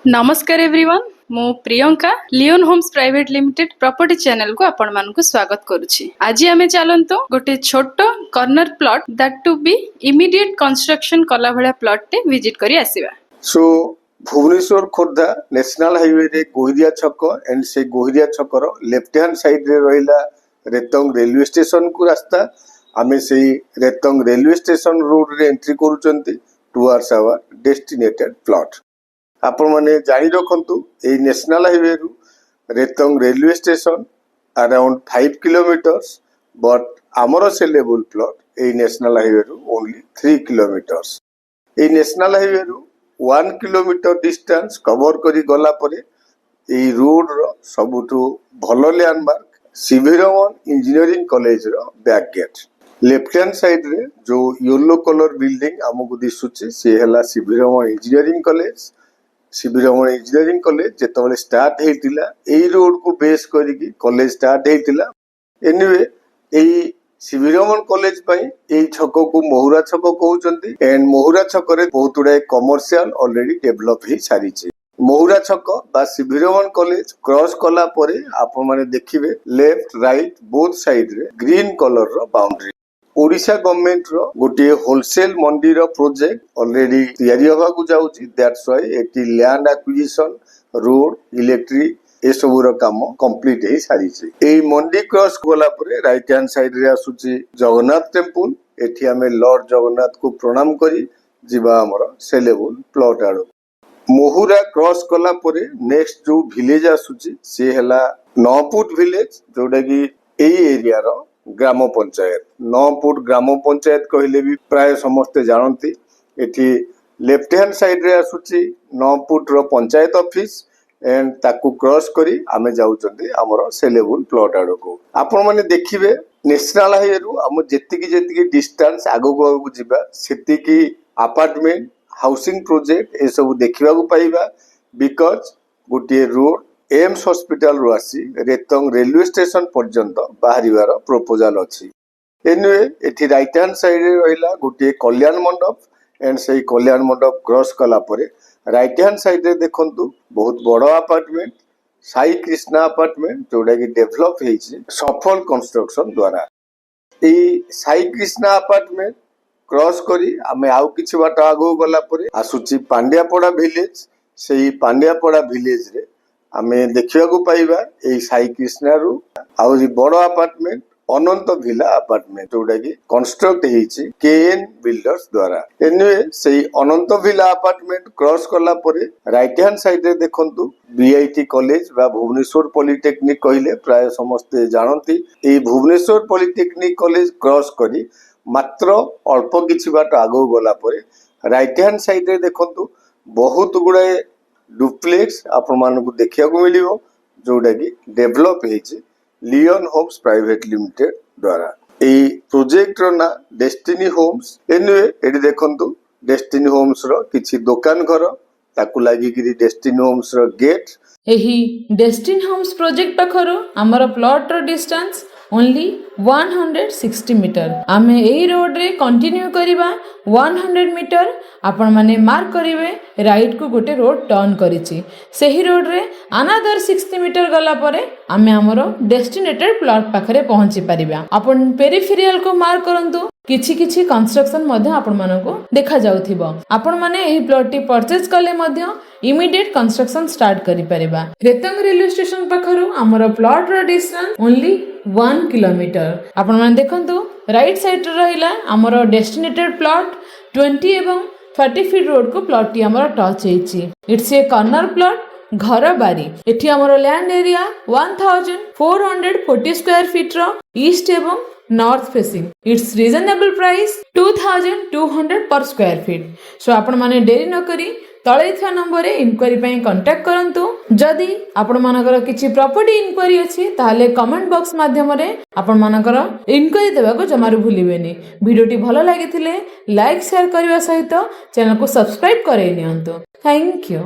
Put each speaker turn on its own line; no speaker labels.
नमस्कार एवरीवन मु Priyanka Leon Holmes private limited property channel को आपण मानकु स्वागत करूची। आज आमे चलंतो गोटे छोट corner plot that to be immediate construction कला भला प्लॉट टे विजिट करी आसीबा।
So Bhubaneswar Khordha national highway रे गोहिरिया छक एंड से गोहिरिया छकर लेफ्ट हैंड साइड रे रहिला रेतंग रेलवे स्टेशन को रास्ता आमे सेही रेतंग रेलवे स्टेशन रोड रे एंट्री करूचंती टुवर्ड्स आवर डेस्टिनेटेड प्लॉट। आपण माने जानि रखंतु ए नेशनल हाईवे रु Retang railway station around 5 kilometres but आमर सेलेबल प्लॉट ए नेशनल हाईवे रु ओनली 3 किलोमीटर्स। ए नेशनल हाईवे रु 1 किलोमीटर डिस्टेंस कवर करी गला परे ए रोड रो सबुठु भलो लैंडमार्क सिभिरमन इंजीनियरिंग कॉलेज रो back gate. Left hand side रे जो येलो कलर बिल्डिंग हमकु दिसुची से हला CV Raman engineering college. CV Raman engineering college जेतबले स्टार्ट हेतिला एई रोड को बेस करिकी कॉलेज स्टार्ट हेतिला। एनीवे एई सिभिरमन कॉलेज पई एई छक को मोहुरा छक कहउचंती एंड मोहुरा छक रे बहुत गुडा कमर्शियल ऑलरेडी डेवलप हे सारीचे। मोहुरा छक बा सिभिरमन कॉलेज क्रॉस कला परे आपण माने देखिबे लेफ्ट राइट बोथ साइड रे ग्रीन कलर रो बाउंड्री। ओडिशा गवर्नमेंट रो गोटे होलसेल मंडी रो प्रोजेक्ट ऑलरेडी तैयारी होगा को जाउची। दैट्स व्हाई एटी लैंड एक्विजिशन रोड इलेक्ट्रिक ए सब रो काम कंप्लीट हे सारीचे। ए मंडी क्रॉस गोला परे राइट हैंड साइड रे आसुची जगन्नाथ टेंपल। एठी हमें लॉर्ड जगन्नाथ को प्रणाम करी जिबा हमर सेलेबल प्लॉट आडो। मोहुरा क्रॉस कला परे नेक्स्ट जो विलेज आसुची से हला नौपुट विलेज जोडा की एई एरिया रो ग्राम पंचायत। नौपुट ग्राम पंचायत कहले भी प्राय समस्ते जानती। एठी लेफ्ट हैंड साइड रे आसुची नौपुट रो पंचायत ऑफिस एंड ताकू क्रॉस करी आमे जाउचंती हमर सेलेबल प्लॉट आडो को। आपण माने देखिबे नेशनल हाईवे रु हम जेतिकी डिस्टेंस आगो जिबा सेतिकी अपार्टमेंट हाउसिंग प्रोजेक्ट ए सब देखिबा को पाइबा। बिकॉज गोटे रोड एम्स हॉस्पिटल रु आसी रेतंग रेलवे स्टेशन पर्यंत बाहरिवार प्रपोजल अछि। एनीवे एठी राइट हैंड साइड रे रहिला गोटे कल्याण मंडप एंड सेही कल्याण मंडप क्रॉस कला परे राइट हैंड साइड रे देखंतु बहुत बड़ अपार्टमेंट साई कृष्णा अपार्टमेंट जोडा की डेवलप हेछि सफल कंस्ट्रक्शन द्वारा। ए साई कृष्णा अपार्टमेंट क्रॉस करी आमे आउ किछि बाट आगो गला परे आसुची पांड्यापड़ा विलेज। सेही पांड्यापड़ा विलेज रे आमे देखिबा को पाइबा ए साई कृष्णा रु आउ बड़ अपार्टमेंट अनंत विला अपार्टमेंट जोडा की कंस्ट्रक्ट हेछि केएन बिल्डर्स द्वारा। एनीवे सेही अनंत विला अपार्टमेंट क्रॉस कला परे राइट हैंड साइड रे देखंतु बीआईटी कॉलेज बा भुवनेश्वर पॉलिटेक्निक कहले प्राय समस्ते जानती। ए भुवनेश्वर पॉलिटेक्निक कॉलेज क्रॉस करी मात्र अल्प किछि बाट आगो गला परे राइट हैंड साइड रे देखंतु बहुत गुडाए डुप्लेक्स आपण मानकु देखिया को मिलिबो जोडा की डेवलप हेछि लियोन होम्स प्राइवेट लिमिटेड द्वारा। ए प्रोजेक्ट रो ना डेस्टिनी होम्स। एनीवे एडी देखंतु डेस्टिनी होम्स रो किछि दुकान घर ताकु लागि कि डेस्टिनी होम्स रो गेट।
एही डेस्टिनी होम्स प्रोजेक्ट पखरो हमर प्लॉट रो डिस्टेंस ओनली 160 मीटर। आमे एही रोड रे कंटिन्यू करिबा 100 मीटर आपण माने मार्क करिवे राइट को गोटे रोड टर्न करिछि। सेही रोड रे अनदर 60 मीटर गला परे आमे हमरो डेस्टिनेटेड प्लॉट पाखरे पहुंची परिबा। आपण पेरिफेरियल को मार्क करंतु किछि कंस्ट्रक्शन मध्य आपण मानको देखा जाउथिबो। आपण माने एही प्लॉट टी परचेज कले मध्य इमीडिएट कंस्ट्रक्शन स्टार्ट करि परिबा। रेतंग रेलवे स्टेशन पाखरो हमरो प्लॉट रो डिस्टेंस ओनली 1 किलोमीटर। आपण माने देखंतु राइट साइड रे रहिला हमरो डेस्टिनेटेड प्लॉट 20 एवं 30 फीट रोड को प्लॉट टी हमरो टच हेछि। इट्स ए कॉर्नर प्लॉट घर बारी। एठी हमरो लैंड एरिया 1440 स्क्वायर फीट रो ईस्ट एवं north facing. It's reasonable price 2200 per square feet. सो आपण माने देरी न करी तळे थिया नंबर रे इंक्वायरी पई कांटेक्ट करंतु। जदी आपण मानकर किछि प्रॉपर्टी इंक्वायरी अछि ताले कमेंट बॉक्स माध्यम रे आपण मानकर इंक्वायरी देबा को जमारु भूलिबेनी। वीडियोटी भलो लागिथिले लाइक शेयर करबा सहित चैनल को सब्सक्राइब करै नियंतु। Thank you.